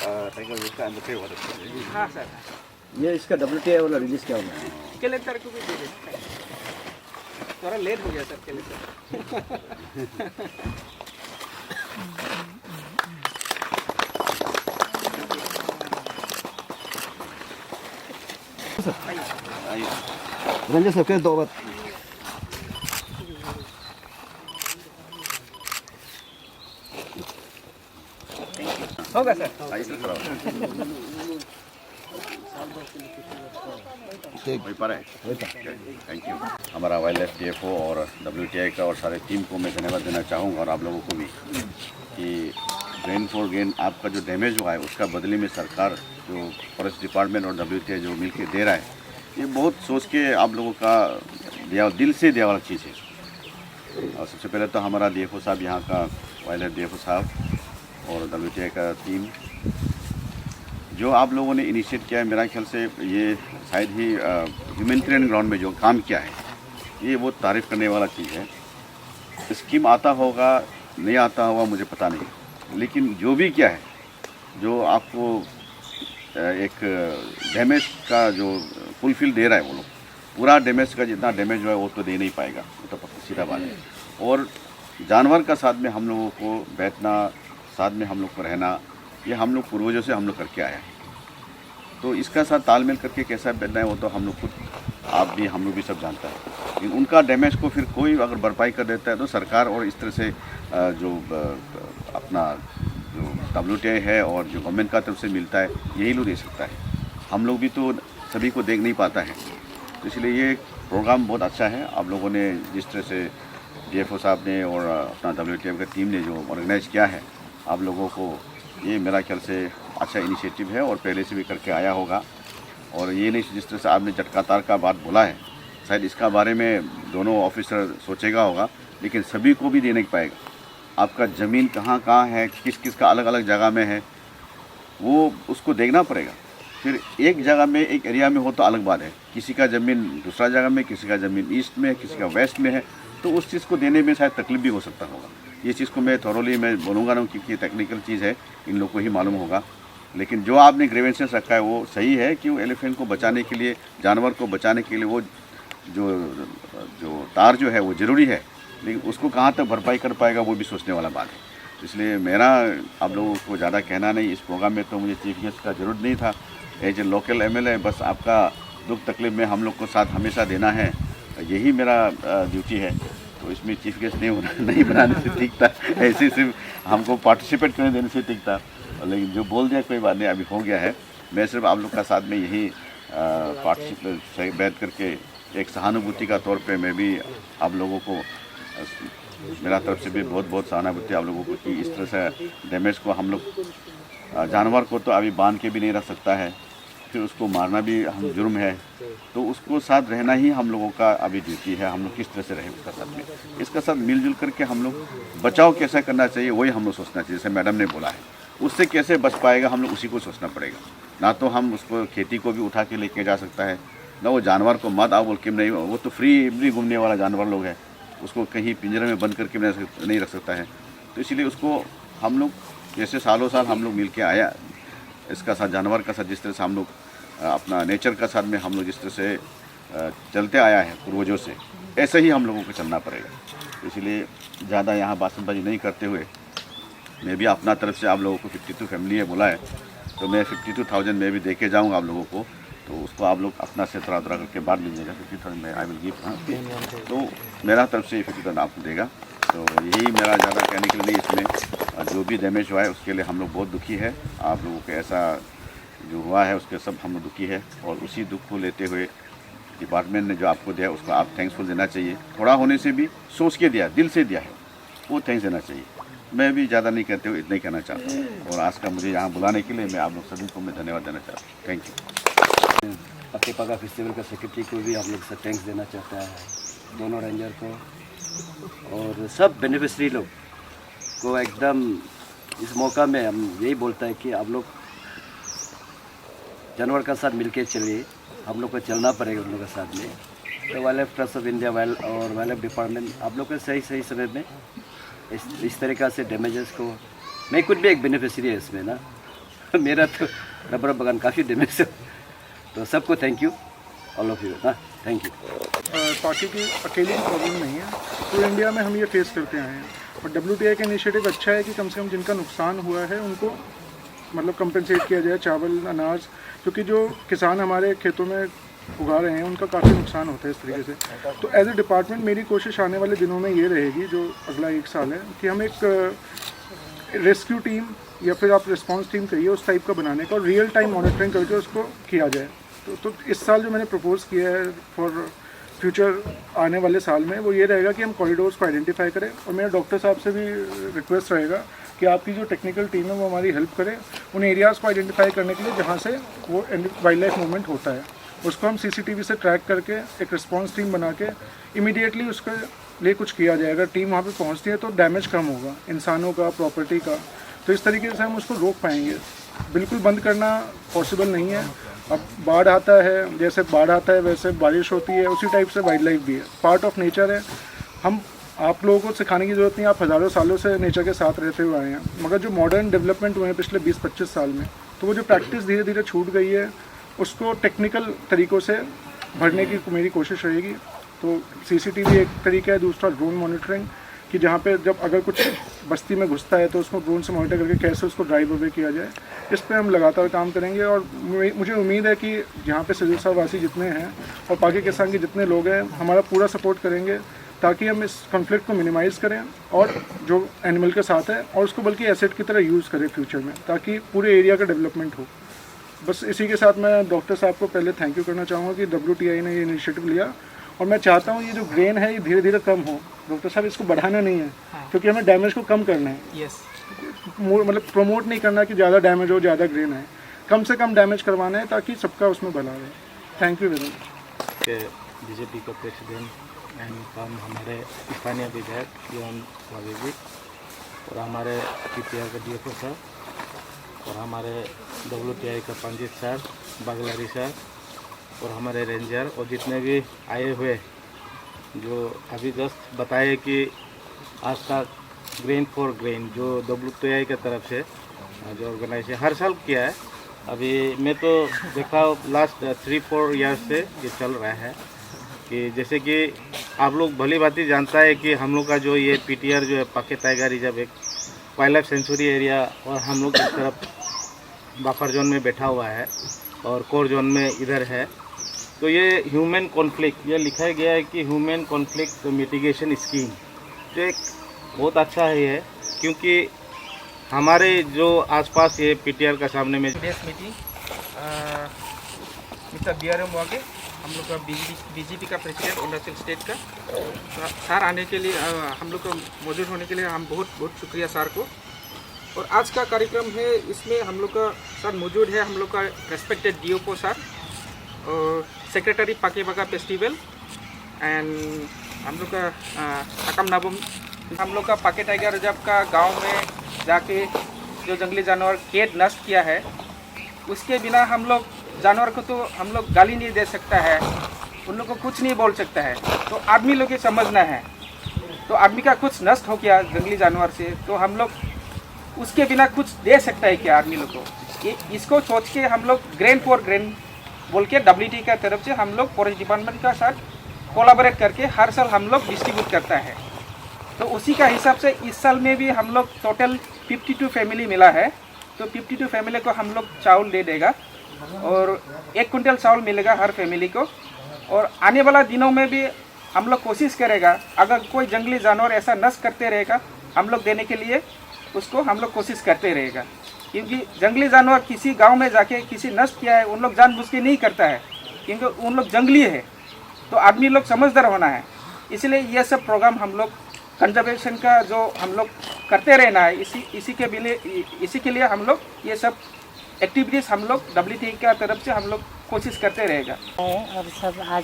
Tiger reserve का अंदर water. हाँ सर, ये इसका WTI वाला रिलीज क्या होगा? केले सर को भी दे देना। थोड़ा लेट हो गया सर केले सर। रंजन सर कैसे दो बात होगा सर। Thank you. हमारा वाइल्ड लाइफ DFO और WTI का और सारे टीम को मैं धन्यवाद देना चाहूँगा, और आप लोगों को भी, कि रेन फॉर गेन आपका जो डैमेज हुआ है उसका बदले में सरकार जो फॉरेस्ट डिपार्टमेंट और WTI जो मिल के दे रहा है, ये बहुत सोच के आप लोगों का दिया, दिल से दिया वाला चीज़ है। और सबसे पहले तो हमारा DFO साहब, यहाँ का वाइल्ड लाइफ DFO साहब और WTI का टीम जो आप लोगों ने इनिशिएट किया है, मेरा ख्याल से ये शायद ही ह्यूमैनिटेरियन ग्राउंड में जो काम किया है, ये बहुत तारीफ़ करने वाला चीज़ है। स्कीम आता होगा नहीं आता होगा मुझे पता नहीं, लेकिन जो भी क्या है, जो आपको एक डैमेज का जो फुलफिल दे रहा है, वो लोग पूरा डैमेज का जितना डैमेज हुआ है वो तो दे नहीं पाएगा, वो तो सीधा बात है। और जानवर का साथ में हम लोगों को बैठना, साथ में हम लोग को रहना, ये हम लोग पूर्वजों से हम लोग करके आए हैं। तो इसका साथ तालमेल करके कैसा बैठना है वो तो हम लोग खुद, आप भी, हम लोग भी सब जानता है। लेकिन उनका डैमेज को फिर कोई अगर भरपाई कर देता है तो सरकार और इस तरह से जो अपना जो WTI है और जो गवर्नमेंट का तरफ से मिलता है, यही लोग दे सकता है। हम लोग भी तो सभी को देख नहीं पाता है। तो इसलिए ये प्रोग्राम बहुत अच्छा है। आप लोगों ने जिस तरह से DFO साहब ने और अपना WTI का टीम ने जो ऑर्गेनाइज किया है, आप लोगों को, ये मेरा ख्याल से अच्छा इनिशिएटिव है और पहले से भी करके आया होगा। और ये नहीं, जिस तरह से आपने झटका का बात बोला है, शायद इसका बारे में दोनों ऑफिसर सोचेगा होगा, लेकिन सभी को भी देने पाएगा। आपका ज़मीन कहाँ कहाँ है, किस किस का अलग अलग जगह में है, वो उसको देखना पड़ेगा। फिर एक जगह में, एक एरिया में हो तो अलग बात है, किसी का ज़मीन दूसरा जगह में, किसी का ज़मीन ईस्ट में है, किसी का वेस्ट में है, तो उस चीज़ को देने में शायद तकलीफ भी हो सकता होगा। ये चीज़ को मैं थॉरोली मैं बोलूँगा ना, क्योंकि टेक्निकल चीज़ है, इन लोग को ही मालूम होगा। लेकिन जो आपने ग्रेवेंसेस रखा है वो सही है कि वो एलिफेंट को बचाने के लिए, जानवर को बचाने के लिए वो जो तार जो है वो ज़रूरी है, लेकिन उसको कहाँ तक भरपाई कर पाएगा वो भी सोचने वाला बात है। इसलिए मेरा आप लोगों को ज़्यादा कहना नहीं, इस प्रोग्राम में तो मुझे चीफ गेस्ट का ज़रूरत नहीं था। एज ए लोकल MLA बस आपका दुख तकलीफ में हम लोग को साथ हमेशा देना है, यही मेरा ड्यूटी है। तो इसमें चीफ गेस्ट नहीं बनाने से ठीक था, ऐसे सिर्फ हमको पार्टिसिपेट करने देने से ठीक था। लेकिन जो बोल दिया कोई बात नहीं, अभी हो गया है। मैं सिर्फ आप लोग का साथ में यही पार्टिसिपेट बैठ करके एक सहानुभूति का तौर पे मैं भी आप लोगों को, मेरा तरफ से भी बहुत बहुत सहानुभूति आप लोगों को, कि इस तरह से डैमेज को हम लोग, जानवर को तो अभी बांध के भी नहीं रख सकता है, फिर उसको मारना भी हम जुर्म है, तो उसको साथ रहना ही हम लोगों का अभी ड्यूटी है। हम लोग किस तरह से रहें उसका साथ में, इसका साथ मिलजुल करके हम लोग बचाव कैसा करना चाहिए वही हम लोग सोचना चाहिए। जैसे मैडम ने बोला है, उससे कैसे बच पाएगा हम लोग उसी को सोचना पड़ेगा। ना तो हम उसको खेती को भी उठा के लेके जा सकता है, ना वो जानवर को मत आओ बोल के नहीं, वो तो फ्री घूमने वाला जानवर लोग है, उसको कहीं पिंजरे में बंद करके नहीं रख सकता है। तो इसीलिए उसको हम लोग जैसे सालों साल हम लोग मिल के आया, इसका साथ, जानवर का साथ, जिस तरह से हम लोग अपना नेचर का साथ में हम लोग जिस तरह से चलते आया है पूर्वजों से, ऐसे ही हम लोगों को चलना पड़ेगा। तो इसलिए ज़्यादा यहाँ भाषणबाजी नहीं करते हुए, मैं भी अपना तरफ से आप लोगों को 52 फैमिली है बोला है, तो मैं 52,000 में भी दे के जाऊँगा आप लोगों को, तो उसको आप लोग अपना से थोड़ा करके बांट लीजिएगा। 50,000 में आई विल गिव, तो मेरा तरफ से 50,000 आपको देगा। तो यही मेरा ज़्यादा कहने के लिए नहीं, इसमें जो भी डैमेज हुआ है उसके लिए हम लोग बहुत दुखी है। आप लोगों को ऐसा जो हुआ है उसके सब हम लोग दुखी है, और उसी दुख को लेते हुए डिपार्टमेंट ने जो आपको दिया उसको आप थैंक्सफुल देना चाहिए। थोड़ा होने से भी सोच के दिया, दिल से दिया है, वो थैंक्स देना चाहिए। मैं भी ज़्यादा नहीं कहते हुए इतना ही कहना चाहता हूँ, और आज का मुझे यहाँ बुलाने के लिए मैं आप लोग सभी को मैं धन्यवाद देना चाहता हूँ। Thank you. अकेपाका फेस्टिवल का सेक्रेटरी को भी आप लोग से थैंक्स देना चाहता है, दोनों रेंजर को और सब बेनिफिशरी लोग को। एकदम इस मौका में हम यही बोलता है कि आप लोग जानवर का साथ मिलके चलिए, हम लोग को चलना पड़ेगा उन लोगों के साथ में। तो wild life trust of India और वाइल्ड लाइफ डिपार्टमेंट आप लोग को सही समय में इस तरीक़ा से डैमेजेस को, मैं खुद भी एक बेनिफिशरी है इसमें ना, मेरा तो रबर बागान काफ़ी डैमेज है। तो सबको thank you, all of you. हाँ, थैंक यू। पार्टी की अकेली की प्रॉब्लम नहीं है, पूरे इंडिया में हम ये फेस करते आए हैं। और WTI का इनिशिएटिव अच्छा है कि कम से कम जिनका नुकसान हुआ है उनको मतलब कंपनसेट किया जाए, चावल, अनाज, क्योंकि जो किसान हमारे खेतों में उगा रहे हैं उनका काफ़ी नुकसान होता है इस तरीके से। तो एज ए डिपार्टमेंट मेरी कोशिश आने वाले दिनों में ये रहेगी, जो अगला 1 साल है, कि हम एक रेस्क्यू टीम या फिर आप रिस्पांस टीम कहिए उस टाइप का बनाने का, और रियल टाइम मॉनिटरिंग करके उसको किया जाए। तो इस साल जो मैंने प्रपोज़ किया है फॉर फ्यूचर आने वाले साल में, वो ये रहेगा कि हम कॉरिडोर्स को आइडेंटिफाई करें। और मेरा डॉक्टर साहब से भी रिक्वेस्ट रहेगा कि आपकी जो टेक्निकल टीम है वो हमारी हेल्प करे उन एरियाज़ को आइडेंटिफाई करने के लिए जहाँ से वो वाइल्ड लाइफ मूवमेंट होता है। उसको हम CCTV से ट्रैक करके एक रिस्पॉन्स टीम बना के इमीडिएटली उसके लिए कुछ किया जाए। अगर टीम वहाँ पे पहुँचती है तो डैमेज कम होगा इंसानों का, प्रॉपर्टी का। तो इस तरीके से हम उसको रोक पाएंगे। बिल्कुल बंद करना पॉसिबल नहीं है। अब बाढ़ आता है, जैसे बाढ़ आता है वैसे बारिश होती है, उसी टाइप से वाइल्ड लाइफ भी है, पार्ट ऑफ नेचर है। हम आप लोगों को सिखाने की ज़रूरत नहीं, आप हज़ारों सालों से नेचर के साथ रहते हुए आए हैं। मगर जो मॉडर्न डेवलपमेंट हुए हैं पिछले 20-25 साल में, तो वो जो प्रैक्टिस धीरे धीरे छूट गई है, उसको टेक्निकल तरीक़ों से भरने की मेरी कोशिश रहेगी। तो CCTV एक तरीका है, दूसरा ड्रोन मॉनिटरिंग, कि जहाँ पे जब अगर कुछ बस्ती में घुसता है तो उसको ड्रोन से मॉनिटर करके कैसे उसको ड्राइव अवे किया जाए। इस पे हम लगातार काम करेंगे। और मुझे उम्मीद है कि यहाँ पे सिरसा वासी जितने हैं और पाकी किसान के जितने लोग हैं हमारा पूरा सपोर्ट करेंगे, ताकि हम इस कॉन्फ्लिक्ट को मिनिमाइज़ करें और जो एनिमल के साथ है और उसको बल्कि एसेट की तरह यूज़ करें फ्यूचर में, ताकि पूरे एरिया का डेवलपमेंट हो। बस इसी के साथ मैं डॉक्टर साहब को पहले थैंक यू करना चाहूँगा कि WTI ने ये इनिशिएटिव लिया। और मैं चाहता हूँ ये जो ग्रेन है ये धीरे धीरे कम हो। डॉक्टर साहब, इसको बढ़ाना नहीं है, क्योंकि हमें डैमेज को कम करना है। यस, मतलब प्रमोट नहीं करना कि ज़्यादा डैमेज हो, ज़्यादा ग्रेन है, कम से कम डैमेज करवाना है ताकि सबका उसमें भला रहे। Thank you very much. BJP का प्रेसिडेंट एंड हम हमारे स्थानीय विधायक योन वावी और हमारे PTR का DFO सर और हमारे WTI का पंजित सर, बागलारी सर और हमारे रेंजर और जितने भी आए हुए, जो अभी जस्ट बताए कि आज का ग्रेन फॉर ग्रेन जो WTI की तरफ से जो ऑर्गेनाइजेशन हर साल किया है। अभी मैं तो देखा लास्ट 3-4 ईयर्स से ये चल रहा है कि जैसे कि आप लोग भली भांति जानता है कि हम लोग का जो ये PTR जो है पाके टाइगर रिजर्व एक वाइल्ड लाइफ सेंचुरी एरिया, और हम लोग इस तरफ बफर जोन में बैठा हुआ है और कोर जोन में इधर है। तो ये ह्यूमन कॉन्फ्लिक्ट ये लिखा गया है कि ह्यूमन कॉन्फ्लिक्ट मिटिगेशन स्कीम, जो एक बहुत अच्छा है ये, क्योंकि हमारे जो आसपास ये PTR का सामने में बेस मीटिंग मिस्टर BRM वाके, हम लोग का BJP का प्रेसिडेंट अरुणाचल स्टेट का सर आने के लिए, हम लोग को मौजूद होने के लिए हम बहुत बहुत शुक्रिया सर को। और आज का कार्यक्रम है, इसमें हम लोग का सर मौजूद है, हम लोग का रेस्पेक्टेड DFO सर और सेक्रेटरी पाके बागा फेस्टिवल एंड हम लोग का अकम नाबम, हम लोग का पाके टाइगर रिजर्व का गांव में जाके जो जंगली जानवर कैद नष्ट किया है, उसके बिना हम लोग जानवर को तो हम लोग गाली नहीं दे सकता है, उन लोग को कुछ नहीं बोल सकता है। तो आदमी लोग ये समझना है, तो आदमी का कुछ नष्ट हो गया जंगली जानवर से, तो हम लोग उसके बिना कुछ दे सकता है क्या आदमी लोग को। ये इसको सोच के हम लोग ग्रेन फॉर ग्रेन बोल के WTI का तरफ से हम लोग फॉरेस्ट डिपार्टमेंट का साथ कोलाबोरेट करके हर साल हम लोग डिस्ट्रीब्यूट करता है। तो उसी का हिसाब से इस साल में भी हम लोग टोटल 52 फैमिली मिला है। तो 52 फैमिली को हम लोग चावल दे देगा और 1 कुंटल चावल मिलेगा हर फैमिली को। और आने वाला दिनों में भी हम लोग कोशिश करेगा, अगर कोई जंगली जानवर ऐसा नष्ट करते रहेगा हम लोग देने के लिए उसको हम लोग कोशिश करते रहेगा। क्योंकि जंगली जानवर किसी गांव में जाके किसी नष्ट किया है, उन लोग जानबूझ के नहीं करता है, क्योंकि उन लोग जंगली है। तो आदमी लोग समझदार होना है, इसलिए ये सब प्रोग्राम हम लोग कंजर्वेशन का जो हम लोग करते रहना है, इसी के लिए हम लोग ये सब एक्टिविटीज़ हम लोग WTI की तरफ से हम लोग कोशिश करते रहेगा। और सब आज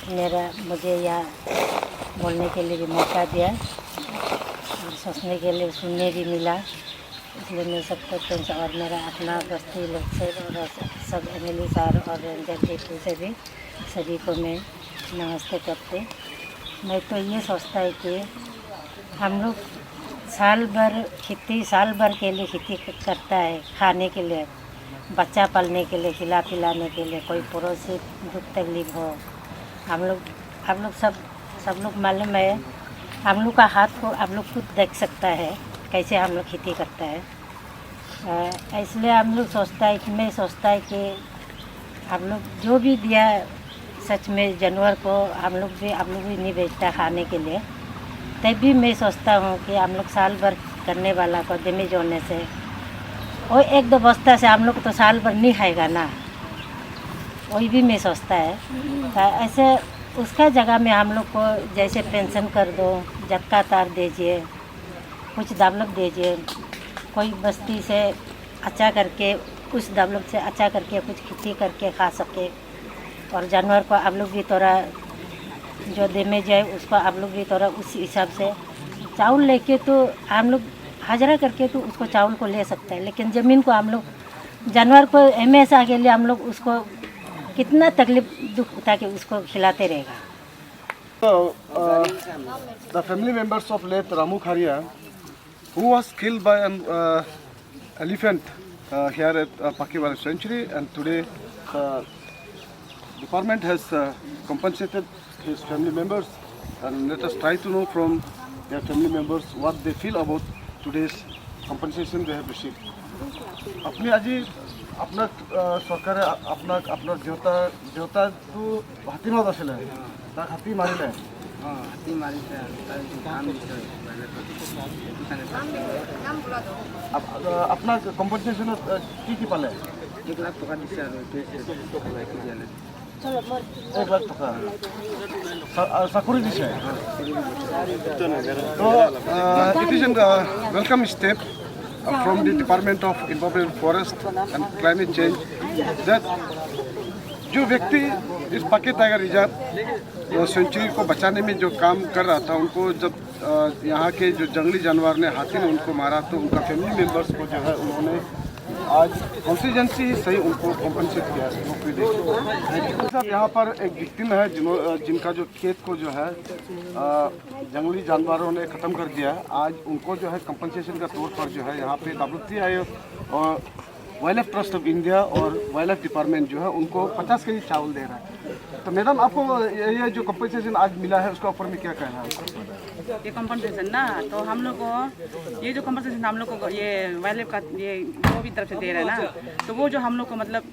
मुझे यहाँ बोलने के लिए भी मौका दिया और सोचने के लिए सुनने भी मिला, इसलिए मैं सबको थैंक्स। और मेरा अपना बस्ती लोग से और सब MLA सर और रेंजर DFO से भी सभी को मैं नमस्ते करते। मैं तो ये सोचता है कि हम लोग साल भर के लिए खेती करता है खाने के लिए, बच्चा पालने के लिए, खिला पिलाने के लिए, कोई पड़ोसी दुख तकलीफ हो, हम लोग सब लोग मालूम है, हम लोग का हाथ को आप लोग खुद देख सकता है कैसे हम लोग खेती करता है। इसलिए हम लोग सोचता है कि मैं सोचता है कि हम लोग जो भी दिया सच में जानवर को हम लोग भी नहीं बेचता खाने के लिए, तब भी मैं सोचता हूँ कि हम लोग साल भर करने वाला को डैमेज होने से और एक दो बस्ता से हम लोग तो साल भर नहीं खाएगा ना, वही भी मैं सोचता है। तो ऐसे उसका जगह में हम लोग को जैसे पेंशन कर दो, झटका तार दीजिए, कुछ दबलक दीजिए, कोई बस्ती से अच्छा करके उस दबलक से अच्छा करके कुछ खेती करके खा सके, और जानवर को आप लोग भी थोड़ा जो डैमेज है उसको आप लोग भी थोड़ा उस हिसाब से चावल लेके तो हम लोग हाजरा करके तो उसको चावल को ले सकते हैं, लेकिन ज़मीन को हम लोग जानवर को हमेशा के लिए हम लोग उसको कितना तकलीफ दुख उठा के उसको खिलाते रहेगा। So, the family members of late Ramu Kharia, who was killed by an elephant here at Pakiwala Sanctuary, and today the department has compensated his family members, and let us try to know from their family members what they feel about today's compensation they have received. अपनी आजी अपना सरकार अपना अपना देवता देवता तो हाथी मारता चले ताक हाथी मारिले हाथी मारी से काम अब अपना compensation की पाले 1 लाख टका दिसे आरो 1 लाख टका साकुरी दिसे तो it is a welcome step from the Department of Environment, Forest and Climate Change that जो व्यक्ति इस पाके टाइगर रिजर्व सेंचुरी को बचाने में जो काम कर रहा था, उनको जब यहाँ के जो जंगली जानवर ने हाथी ने उनको मारा तो उनका फैमिली मेंबर्स को जो है उन्होंने आज कॉन्स्टिट्यूंसी सही उनको कॉम्पनसेट किया सब यहाँ पर एक विक्टिम है जिनका जो खेत को जो है जंगली जानवरों ने ख़त्म कर दिया। आज उनको जो है कंपनसेशन का तौर पर जो है यहाँ पे WTI और wild life trust of India और वाइल्ड लाइफ डिपार्टमेंट जो है उनको 50 केजी चावल दे रहा है। तो मैडम आपको ये जो कंपनसेशन आज मिला है उसका ऊपर में क्या कहना है? ये कंपनसेशन ना, तो हम लोग को ये जो कंपनसेशन हम लोग को ये वाइल्ड लाइफ का ये जो भी तरफ से दे रहा है ना, तो वो जो हम लोग को मतलब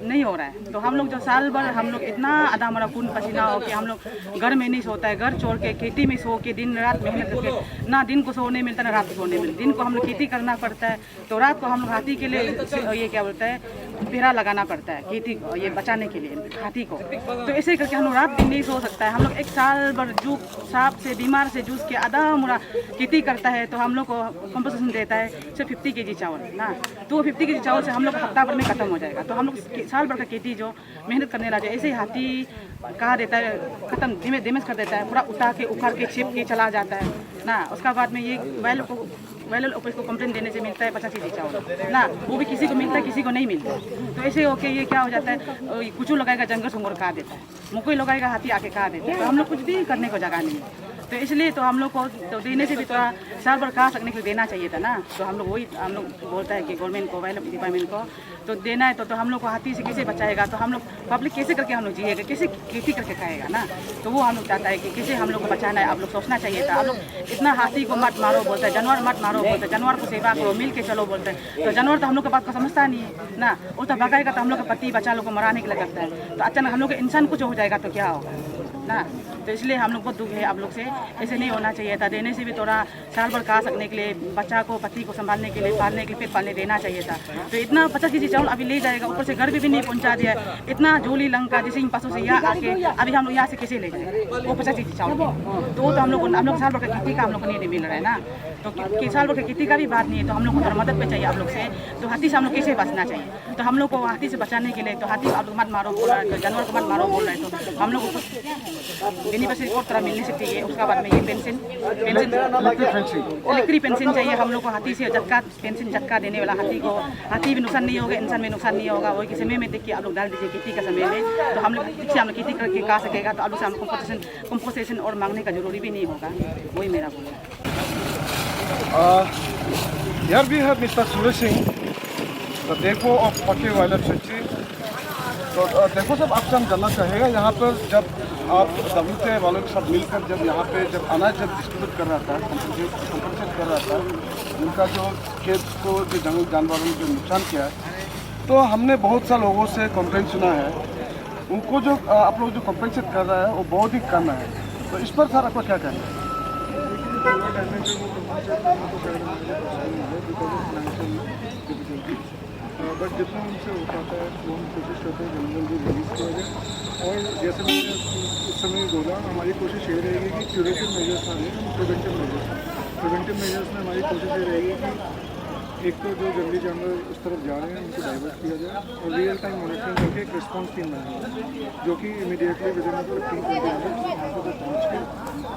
नहीं हो रहा है। तो हम लोग जो साल भर हम लोग इतना आधा मरा खून पसीना हो कि हम लोग घर में नहीं सोता है, घर छोड़ के खेती में सो के दिन रात मेहनत करके ना दिन को सोने मिलता ना रात को सोने मिलता। दिन को हम लोग खेती करना पड़ता है, तो रात को हम लोग हाथी के लिए ये क्या बोलता है बेड़ा लगाना पड़ता है खेती ये बचाने के लिए हाथी को। तो ऐसे करके हम लोग रात दिन नहीं सो सकता है। हम लोग 1 साल भर जूझ सांप से बीमार से जूझ के आधा मुरा खेती करता है, तो हम लोग को कंपनसेशन देता है सिर्फ 50 केजी चावल ना। तो 50 केजी चावल से हम लोग हफ्ता भर में ख़त्म हो जाएगा। तो हम लोग साल भर का खेती जो मेहनत करने लगे, ऐसे ही हाथी कहा देता है ख़त्म डैमेज कर देता है, पूरा उठा के उखाड़ के छिप के चला जाता है ना। उसका बाद में ये वाइल्ड ऑफिस को कंप्लेंट देने से मिलता है 50 केजी चावल ना, वो भी किसी को मिलता है किसी को नहीं मिलता। तो ऐसे होके ये क्या हो जाता है, कुछ लगाएगा जंगल सुंगर खा देता है, मुकोई लगाएगा हाथी आके खा देता है। तो हम लोग कुछ भी करने को जगह नहीं है। तो इसलिए तो हम लोग को तो देने से भी थोड़ा साल भर खा सकने के लिए देना चाहिए था ना। तो हम लोग वही हम लोग बोलता है कि गवर्नमेंट को वाइल्ड डिपार्टमेंट को तो देना है। तो हम लोग को हाथी से कैसे बचाएगा, तो हम लोग पब्लिक कैसे करके हम लोग जिएगा, कैसे खेती करके खाएगा ना। तो वो हम लोग चाहता है कि कैसे हम लोग को बचाना है। आप लोग सोचना चाहिए था। आप लोग इतना हाथी को मत मारो बोलते हैं, जानवर मत मारो बोलते हैं, जानवर को सेवा करो मिल के चलो बोलते हैं। तो जानवर तो हम लोग की बात को समझता नहीं है ना, वो तो भगाएगा तो हम लोग का पति बच्चा लोग को मराने के लिए करता है। तो अचानक हम लोग का इंसान कुछ हो जाएगा तो क्या होगा ना। तो इसलिए हम लोग को दुख है आप लोग से, ऐसे नहीं होना चाहिए था। देने से भी थोड़ा साल भर खा सकने के लिए बच्चा को पति को संभालने के लिए पालने के लिए पेट पालने देना चाहिए था। तो इतना 50 केजी चावल अभी ले जाएगा, ऊपर से घर भी नहीं पहुंचा दिया। इतना झोली लंका जैसे इन पशु से यहाँ आके अभी हम लोग यहाँ से कैसे ले जाए वो 50 केजी चावल। तो वो तो हम लोग साल भर का खेती का हम लोग को नहीं मिल रहा है ना। तो साल भर का खेती का भी बात नहीं है। तो हम लोग को थोड़ा मदद पे चाहिए आप लोग से। तो हाथी से हम लोग कैसे बचना चाहिए, तो हम लोग को हाथी से बचाने के लिए तो हाथी आप लोग मत मारो बोल रहा है, तो जानवर को मत मारो बोल रहा है। तो हम लोग को बेनिफिट और तरह मिलने से चाहिए। उसका बाद में ये पेंशन इलेक्ट्रिक पेंशन चाहिए हम लोग को। हाथी से झटका देने वाला हाथी को, हाथी भी नुकसान नहीं होगा, इंसान में नुकसान नहीं होगा। वही के समय में देख के आप लोग डाल दीजिए खेती का समय में। तो हम लोग ठीक से हम लोग खेती करके खा सकेगा। तो आप लोग से हम कंपनसेशन और मांगने का जरूरी भी नहीं होगा। वही मेरा बोलना। Here we have Mr. Suresh Singh, the depot of पके वाइल्ड लाइफ सेंचुरी। तो देखो सब आपसे हम जानना चाहेगा, यहाँ पर जब आप WTI वालों के साथ मिलकर जब यहाँ पे जब अनाज जब डिस्ट्रीब्यूट कर रहा था, कंपनसेट कर रहा था उनका जो खेत को जो जंगल जानवरों ने जो नुकसान किया है, तो हमने बहुत सा लोगों से कंप्लेंट सुना है, उनको जो आप लोग जो कंपनसेट कर रहा है वो बहुत ही कम है। तो इस पर सर आपका क्या कहना है? बट जितना उनसे हो पाता है वो हम कोशिश करते हैं जल्दी जल्दी रिलीज़ किया जाए। और जैसे मैंने उस समय बोला, हमारी कोशिश ये रहेगी कि क्यूरेटिव मेजर्स ना लें, हम प्रिवेंटिव मेजर्स में हमारी कोशिश ये रहेगी कि एक तो जो जंगली जानवर उस तरफ जा रहे हैं उनको डाइवर्ट किया जाए और रियल टाइम मॉनिटरिंग करके एक रिस्पॉन्स टीम बनाई जो कि इमीडिएटली विद इन 15-20 मिनट्स वहाँ पर पहुँच के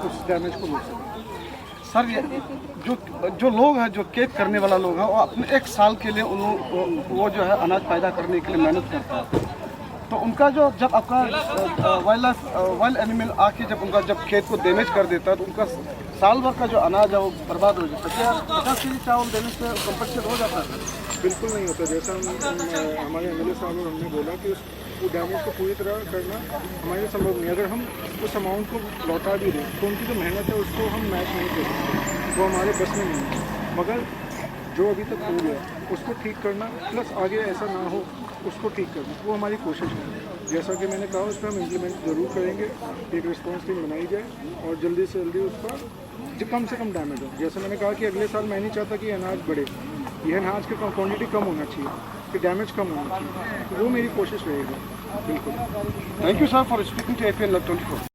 उस डैमेज को रोक सकें। सर ये जो लोग हैं, जो खेत करने वाला लोग हैं, वो अपने एक साल के लिए वो जो है अनाज पैदा करने के लिए मेहनत करता है, तो उनका जो जब आपका वाइल्ड एनिमल आके जब उनका जब खेत को डैमेज कर देता है तो उनका साल भर का जो अनाज है वो बर्बाद हो जाता है। क्या 50 केजी चावल देने से कंपनसेट हो जाता है? बिल्कुल नहीं होता। जैसा हमारे MLA साहब और हमने बोला कि वो डैमेज को पूरी तरह करना हमारे लिए संभव नहीं। अगर हम उस अमाउंट को लौटा भी दें तो उनकी जो मेहनत है उसको हम मैच नहीं कर सकते, वो हमारे बस में नहीं है। मगर जो अभी तक हो गया उसको ठीक करना प्लस आगे ऐसा ना हो उसको ठीक करना, वो हमारी कोशिश है। जैसा कि मैंने कहा उस पर हम इम्प्लीमेंट ज़रूर करेंगे, एक रिस्पॉन्स टीम बनाई जाए और जल्दी से जल्दी उसका जो कम से कम डैमेज हो। जैसे मैंने कहा कि अगले साल मैं नहीं चाहता कि अनाज बढ़े, यह अनाज की क्वान्टिटी कम होना चाहिए, कि डैमेज कम होना चाहिए, तो वो मेरी कोशिश रहेगी। बिल्कुल। Thank you sir for speaking to APN Net 24।